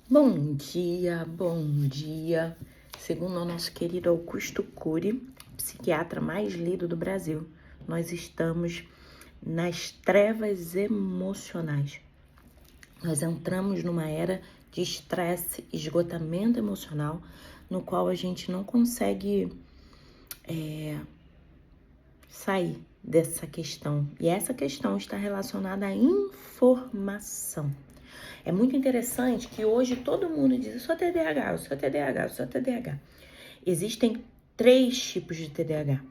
Bom dia, bom dia. Segundo o nosso querido Augusto Cury, psiquiatra mais lido do Brasil, nós estamos nas trevas emocionais. Nós entramos numa era de estresse, esgotamento emocional, no qual a gente não consegue sair dessa questão. E essa questão está relacionada à informação. É muito interessante que hoje todo mundo diz: eu sou TDAH, eu sou TDAH, eu sou TDAH. Existem 3 tipos de TDAH.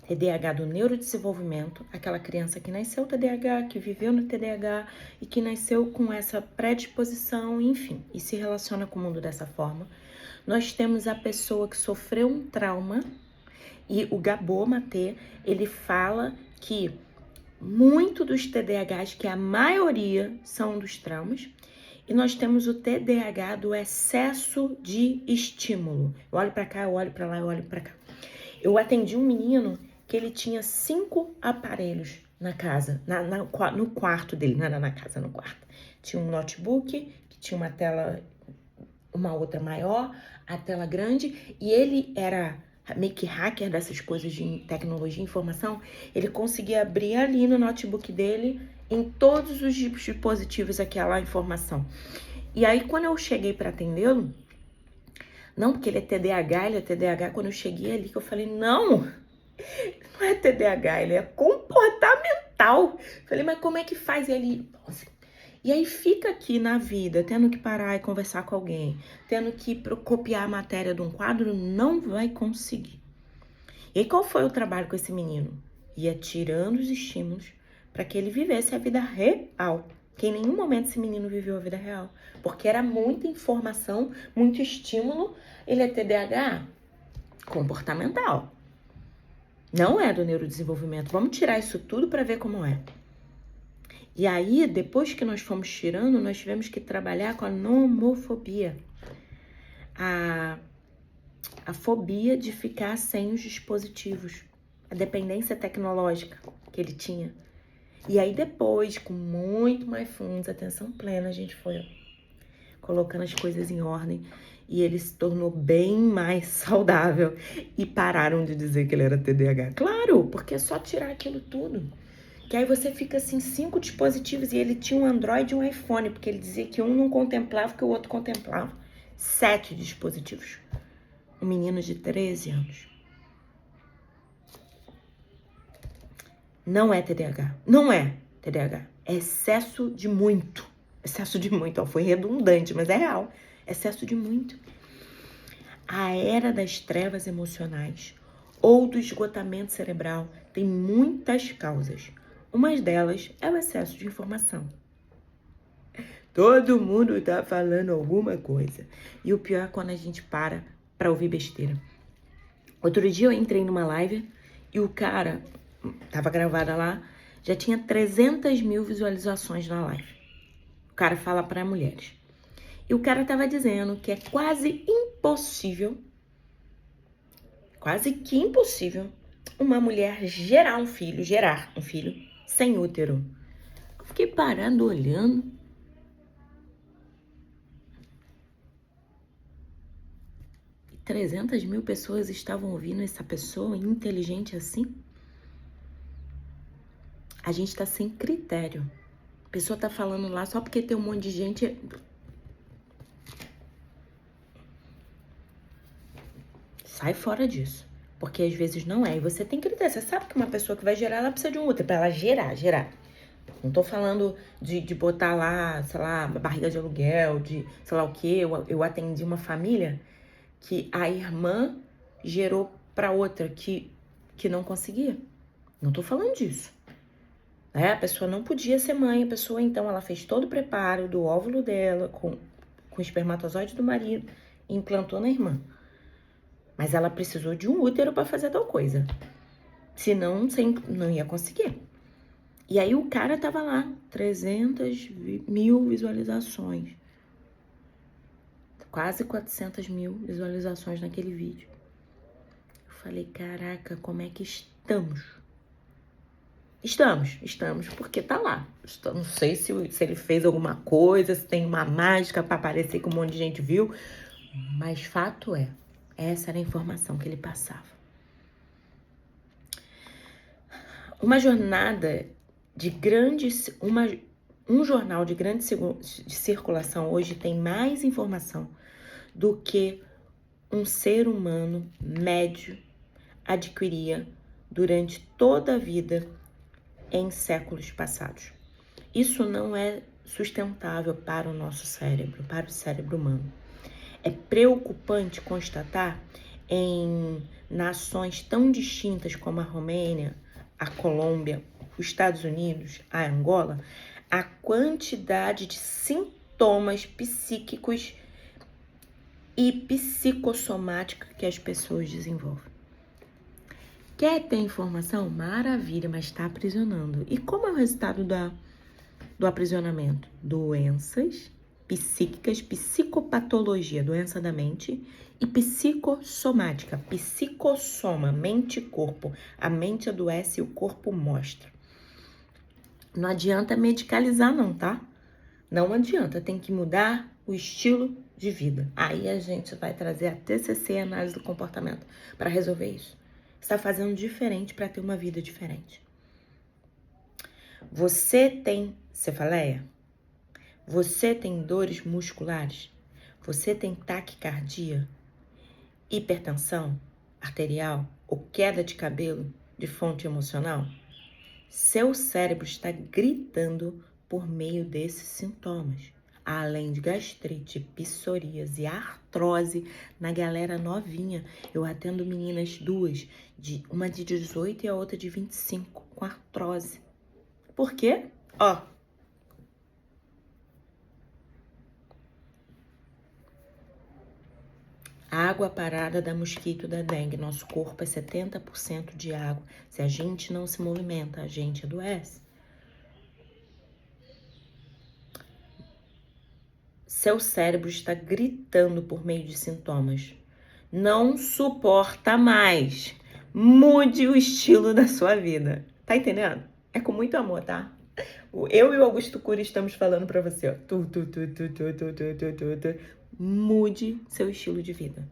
TDAH do neurodesenvolvimento, aquela criança que nasceu TDAH, que viveu no TDAH e que nasceu com essa predisposição, enfim, e se relaciona com o mundo dessa forma. Nós temos a pessoa que sofreu um trauma e o Gabor Maté, ele fala que muito dos TDAHs, que a maioria são dos traumas, e nós temos o TDAH do excesso de estímulo. Eu olho para cá, eu olho para lá, eu olho para cá. Eu atendi um menino que ele tinha 5 aparelhos na casa, no quarto dele, não era na casa, no quarto. Tinha um notebook, que tinha uma tela, uma outra maior, a tela grande, e ele era meio que hacker dessas coisas de tecnologia e informação. Ele conseguia abrir ali no notebook dele, em todos os dispositivos, aquela informação. E aí, quando eu cheguei para atendê-lo, não, porque ele é TDAH, quando eu cheguei ali, que eu falei, não é TDAH, ele é comportamental. Falei, mas como é que faz ele? E aí fica aqui na vida, tendo que parar e conversar com alguém, tendo que copiar a matéria de um quadro, não vai conseguir. E aí qual foi o trabalho com esse menino? Ia tirando os estímulos para que ele vivesse a vida real. Que em nenhum momento esse menino viveu a vida real. Porque era muita informação, muito estímulo. Ele é TDAH comportamental. Não é do neurodesenvolvimento. Vamos tirar isso tudo para ver como é. E aí, depois que nós fomos tirando, nós tivemos que trabalhar com a nomofobia. A fobia de ficar sem os dispositivos. A dependência tecnológica que ele tinha. E aí depois, com muito mais fundos, atenção plena, a gente foi colocando as coisas em ordem. E ele se tornou bem mais saudável. E pararam de dizer que ele era TDAH. Claro, porque é só tirar aquilo tudo. Que aí você fica assim, 5 dispositivos, e ele tinha um Android e um iPhone, porque ele dizia que um não contemplava, que o outro contemplava. 7 dispositivos. Um menino de 13 anos. Não é TDAH. Não é TDAH. É excesso de muito. Excesso de muito. Ó, foi redundante, mas é real. Excesso de muito. A era das trevas emocionais ou do esgotamento cerebral tem muitas causas. Uma delas é o excesso de informação. Todo mundo tá falando alguma coisa. E o pior é quando a gente para ouvir besteira. Outro dia eu entrei numa live e o cara, tava gravada lá, já tinha 300 mil visualizações na live. O cara fala para mulheres. E o cara tava dizendo que é quase que impossível, uma mulher gerar um filho sem útero. Eu fiquei parando, olhando. E 300 mil pessoas estavam ouvindo essa pessoa inteligente assim. A gente tá sem critério. A pessoa tá falando lá só porque tem um monte de gente. Sai fora disso. Porque às vezes não é. E você tem critério. Você sabe que uma pessoa que vai gerar, ela precisa de um útero. Pra ela gerar. Não tô falando de botar lá, sei lá, barriga de aluguel, de sei lá o quê. Eu atendi uma família que a irmã gerou pra outra que não conseguia. Não tô falando disso. A pessoa não podia ser mãe. A pessoa, então, ela fez todo o preparo do óvulo dela com o espermatozoide do marido e implantou na irmã. Mas ela precisou de um útero para fazer tal coisa. Senão, não ia conseguir. E aí o cara tava lá, 300 mil visualizações. Quase 400 mil visualizações naquele vídeo. Eu falei, caraca, como é que estamos? Estamos, porque tá lá. Não sei se ele fez alguma coisa, se tem uma mágica para aparecer que um monte de gente viu, mas fato é, essa era a informação que ele passava. Uma jornada de grandes, um jornal de grande de circulação hoje tem mais informação do que um ser humano médio adquiria durante toda a vida em séculos passados. Isso não é sustentável para o nosso cérebro, para o cérebro humano. É preocupante constatar em nações tão distintas como a Romênia, a Colômbia, os Estados Unidos, a Angola, a quantidade de sintomas psíquicos e psicossomáticos que as pessoas desenvolvem. Quer ter informação? Maravilha, mas está aprisionando. E como é o resultado do aprisionamento? Doenças psíquicas, psicopatologia, doença da mente, e psicossomática, psicossoma, mente e corpo. A mente adoece e o corpo mostra. Não adianta medicalizar não, tá? Não adianta, tem que mudar o estilo de vida. Aí a gente vai trazer a TCC, análise do comportamento, para resolver isso. Está fazendo diferente para ter uma vida diferente. Você tem cefaleia? Você tem dores musculares? Você tem taquicardia? Hipertensão arterial ou queda de cabelo de fonte emocional? Seu cérebro está gritando por meio desses sintomas. Além de gastrite, psoríase e artrose na galera novinha. Eu atendo meninas duas, uma de 18 e a outra de 25, com artrose. Por quê? Ó. Água parada dá mosquito da dengue. Nosso corpo é 70% de água. Se a gente não se movimenta, a gente adoece. Seu cérebro está gritando por meio de sintomas. Não suporta mais. Mude o estilo da sua vida. Tá entendendo? É com muito amor, tá? Eu e o Augusto Cury estamos falando pra você, ó. Mude seu estilo de vida.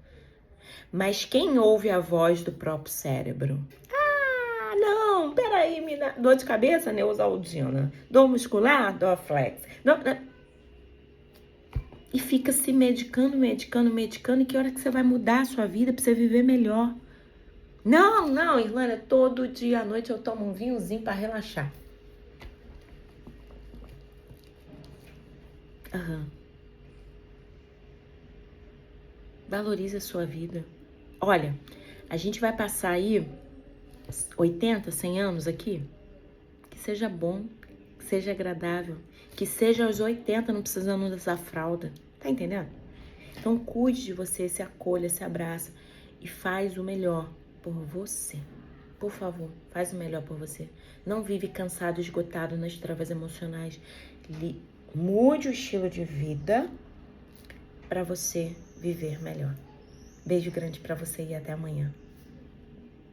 Mas quem ouve a voz do próprio cérebro? Ah, não, peraí, me dá dor de cabeça, Neusaldina. Dor muscular, Dorflex. Não. E fica se medicando, e que hora que você vai mudar a sua vida pra você viver melhor? Não, Irlanda, todo dia à noite eu tomo um vinhozinho pra relaxar. Valorize a sua vida. Olha, a gente vai passar aí 80, 100 anos aqui. Que seja bom, que seja agradável, que seja aos 80 não precisando dessa fralda. Tá entendendo? Então cuide de você, se acolha, se abraça e faz o melhor por você. Por favor, faz o melhor por você. Não vive cansado, esgotado nas travas emocionais. Mude o estilo de vida para você viver melhor. Beijo grande para você e até amanhã.